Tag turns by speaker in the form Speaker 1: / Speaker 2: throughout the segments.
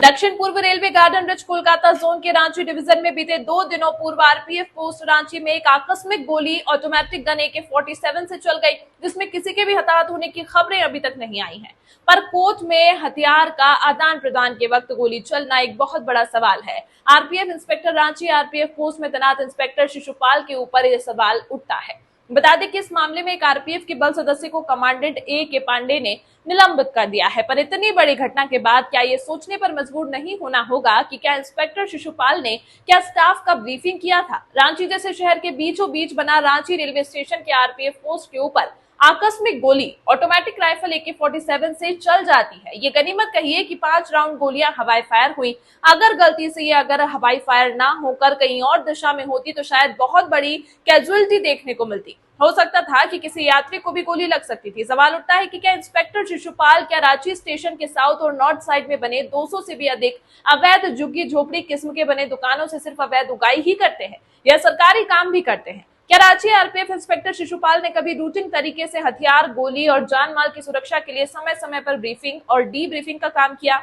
Speaker 1: दक्षिण पूर्व railway garden rich Kolkata zone के रांची डिवीजन में बीते 2 दिनों पूर्व आरपीएफ पोस्ट रांची में एक आकस्मिक गोली ऑटोमेटिक गन AK-47 से चल गई, जिसमें किसी के भी हताहत होने की खबरें अभी तक नहीं आई हैं। पर कोच में हथियार का आदान प्रदान के वक्त गोली चलना एक बहुत बड़ा सवाल है। RPF inspector Ranchi RPF post में तैनात इंस्पेक्टर शिशुपाल के ऊपर यह सवाल उठता है। बता दें कि इस मामले में एक आरपीएफ के बल सदस्य को कमांडेंट AK पांडे ने निलंबित कर दिया है। पर इतनी बड़ी घटना के बाद क्या ये सोचने पर मजबूर नहीं होना होगा कि क्या इंस्पेक्टर शिशुपाल ने क्या स्टाफ का ब्रीफिंग किया था? रांची जैसे शहर के बीचों बीच बना रांची रेलवे स्टेशन के आरपीएफ पोस्ट के ऊपर आकस्मिक गोली ऑटोमेटिक राइफल AK-47 से चल जाती है। ये गनीमत कहिए कि 5 राउंड गोलियां हवाई फायर हुई। अगर गलती से ये हवाई फायर ना होकर कहीं और दिशा में होती तो शायद बहुत बड़ी कैजुअलिटी देखने को मिलती। हो सकता था कि किसी यात्री को भी गोली लग सकती थी। सवाल उठता है कि क्या इंस्पेक्टर शिशुपाल क्या रांची स्टेशन के साउथ और नॉर्थ साइड में बने 200 से भी अधिक अवैध झुग्गी झोपड़ी किस्म के बने दुकानों से सिर्फ अवैध उगाई ही करते हैं या सरकारी काम भी करते हैं? क्या रांची आरपीएफ इंस्पेक्टर शिशुपाल ने कभी रूटीन तरीके से हथियार, गोली और जान माल की सुरक्षा के लिए समय समय पर ब्रीफिंग और डीब्रीफिंग का काम किया?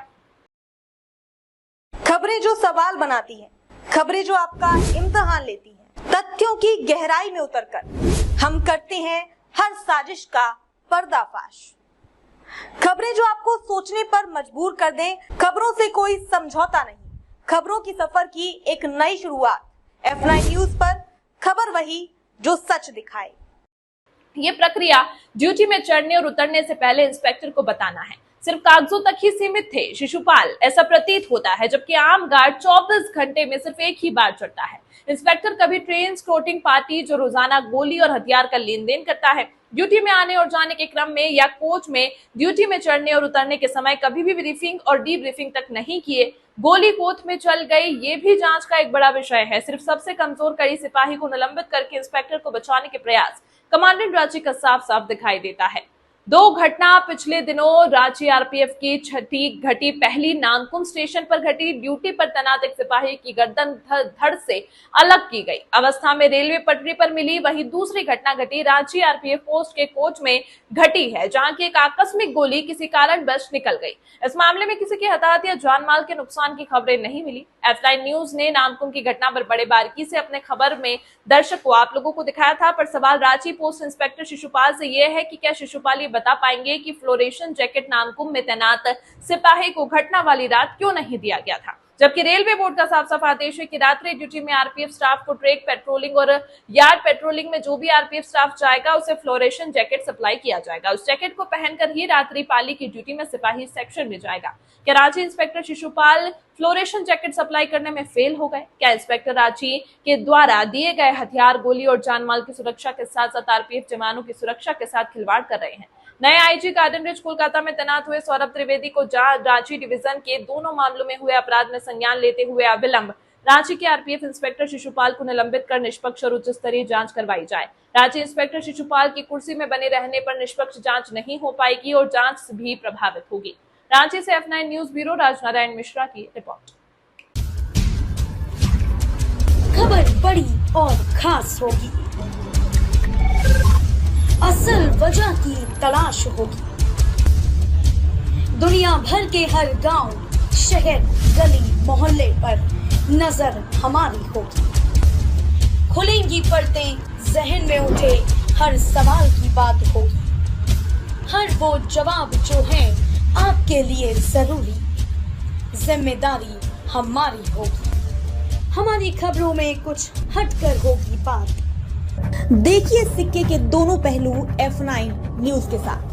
Speaker 2: खबरें जो सवाल बनाती हैं, खबरें जो आपका इम्तिहान लेती हैं, तथ्यों की गहराई में उतरकर हम करते हैं हर साजिश का पर्दाफाश। खबरें जो आपको सोचने पर मजबूर कर दें, खबरों से कोई समझौता नहीं, खबरों की सफर की एक नई शुरुआत। F9 न्यूज पर खबर वही जो सच दिखाए।
Speaker 1: ये प्रक्रिया ड्यूटी में चढ़ने और उतरने से पहले इंस्पेक्टर को बताना है सिर्फ कागजों तक ही सीमित थे शिशुपाल, ऐसा प्रतीत होता है, जबकि आम गार्ड 24 घंटे में सिर्फ एक ही बार चढ़ता है। इंस्पेक्टर कभी ट्रेन स्क्रोटिंग पार्टी जो रोजाना गोली और हथियार का लेन देन करता है, ड्यूटी में आने और जाने के क्रम में या कोच में ड्यूटी में चढ़ने और उतरने के समय कभी भी ब्रीफिंग और डीब्रीफिंग तक नहीं किए। गोली कोच में चल गई, ये भी जांच का एक बड़ा विषय है। सिर्फ सबसे कमजोर कड़ी सिपाही को निलंबित करके इंस्पेक्टर को बचाने के प्रयास कमांडेंट रांची का साफ साफ दिखाई देता है। 2 घटना पिछले दिनों रांची आरपीएफ की छठी घटी। पहली नानकुन स्टेशन पर घटी। ड्यूटी पर तैनात एक सिपाही की गर्दन धड़ से अलग की गई अवस्था में रेलवे पटरी पर मिली। वहीं दूसरी घटना घटी रांची आरपीएफ पोस्ट के कोच में घटी है, जहां की एक आकस्मिक गोली किसी कारणवश निकल गई। इस मामले में किसी के हताहत या जान माल के नुकसान की खबरें नहीं मिली। F9 न्यूज ने नानकुन की घटना पर बड़े बारीकी से अपने खबर में दर्शक को आप लोगों को दिखाया था। पर सवाल रांची पोस्ट इंस्पेक्टर शिशुपाल से यह है कि क्या शिशुपाल ये बता पाएंगे कि फ्लोरेशन जैकेट नानकुन में तैनात सिपाही को घटना वाली रात क्यों नहीं दिया गया था, जबकि रेलवे बोर्ड का साफ साफ आदेश है कि रात्रि ड्यूटी में आरपीएफ स्टाफ को ट्रैक पेट्रोलिंग और यार्ड पेट्रोलिंग में जो भी आरपीएफ स्टाफ जाएगा उसे फ्लोरेशन जैकेट सप्लाई किया जाएगा। उस जैकेट को पहनकर ही रात्रि पाली की ड्यूटी में सिपाही सेक्शन में जाएगा। क्या Ranchi inspector Shishupal flotation jacket supply करने में फेल हो गए? क्या इंस्पेक्टर रांची के द्वारा दिए गए हथियार, गोली और जान माल की सुरक्षा के साथ साथ आरपीएफ जवानों की सुरक्षा के साथ खिलवाड़ कर रहे हैं? नए आईजी गार्डन रिच कोलकाता में तैनात हुए सौरभ त्रिवेदी को रांची डिवीजन के दोनों मामलों में हुए अपराध में संज्ञान लेते हुए अविलंब रांची के आरपीएफ इंस्पेक्टर शिशुपाल को निलंबित कर निष्पक्ष और उच्च स्तरीय जांच करवाई जाए। रांची इंस्पेक्टर शिशुपाल की कुर्सी में बने रहने पर निष्पक्ष जांच नहीं हो पाएगी और जांच भी प्रभावित होगी। रांची से F9 news bureau Rajnarayan Mishra की रिपोर्ट।
Speaker 3: खबर बड़ी और खास होगी, असल वजह की तलाश होगी, दुनिया भर के हर गांव, शहर, गली, मोहल्ले पर नजर हमारी होगी। खुलेंगी पर्दें, जहन में उठे हर सवाल की बात होगी, हर वो जवाब जो है आपके लिए जरूरी, जिम्मेदारी हमारी होगी। हमारी खबरों में कुछ हटकर होगी बात।
Speaker 2: देखिए सिक्के के दोनों पहलू F9 न्यूज के साथ।